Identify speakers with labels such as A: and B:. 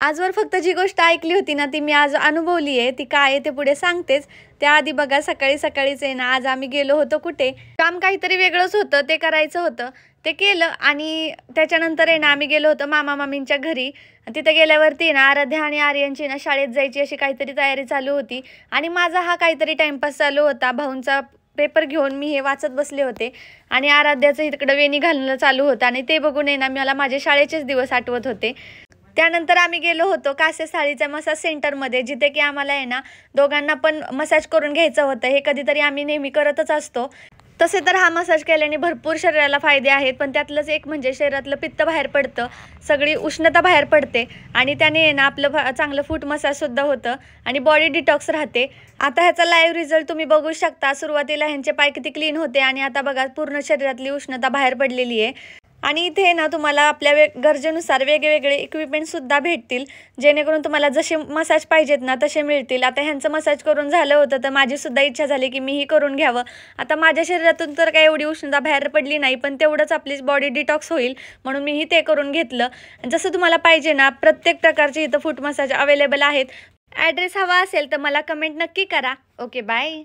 A: आजवर फक्त जी गोष्ट ऐकली होती ना, ती मी आज अनुभवली आहे. ती काय आहे ते पुढे सांगतेच. त्याआधी बघा सकाळी-सकाळीच आहे ना, आज आम्ही गेलो होतो कुठे, काम काहीतरी वेगळंच होतं, ते करायचं होतं. ते केलं आणि त्याच्यानंतर आहे ना, आम्ही गेलो होतो मामा-मामींच्या घरी. तिथे गेल्यावरती ना, आराध्या आणि आर्यनची ना शाळेत जायची अशी काहीतरी तयारी चालू होती आणि माझा हा काहीतरी टाईमपास चालू होता. भाऊंचा पेपर घेऊन मी हे वाचत बसले होते आणि आराध्याचं इकडं वेणी घालणं चालू होतं आणि ते बघून आहे ना, मला माझे शाळेचेच दिवस आठवत होते. त्यानंतर आम्ही गेलो होतो कासे साळीच्या मसाज सेंटरमध्ये, जिथे की आम्हाला आहे ना दोघांना पण मसाज करून घ्यायचं होतं. हे कधीतरी आम्ही नेहमी करतच असतो. तसे तर हा मसाज केल्याने भरपूर शरीराला फायदे आहेत, पण त्यातलंच एक म्हणजे शरीरातलं पित्त बाहेर पडतं, सगळी उष्णता बाहेर पडते आणि त्याने आहे ना आपलं चांगलं फूट मसाजसुद्धा होतं आणि बॉडी डिटॉक्स राहते. आता ह्याचा लाईव्ह रिझल्ट तुम्ही बघू शकता. सुरुवातीला ह्यांचे पाय किती क्लीन होते आणि आता बघा पूर्ण शरीरातली उष्णता बाहेर पडलेली आहे. आणि इथे ना तुम्हाला आपल्या गरजेनुसार वेगवेगळे इक्विपमेंटसुद्धा भेटतील, जेणेकरून तुम्हाला जसे मसाज पाहिजेत ना तसे मिळतील. आता ह्यांचं मसाज करून झालं होतं, तर माझीसुद्धा इच्छा झाली की मीही करून घ्यावं. आता माझ्या शरीरातून तर काही एवढी उष्णता बाहेर पडली नाही, पण तेवढंच आपली बॉडी डिटॉक्स होईल म्हणून मीही ते करून घेतलं. जसं तुम्हाला पाहिजे ना प्रत्येक प्रकारचे इथं फूट मसाज अवेलेबल आहेत. ॲड्रेस हवा असेल तर मला कमेंट नक्की करा. Okay, bye.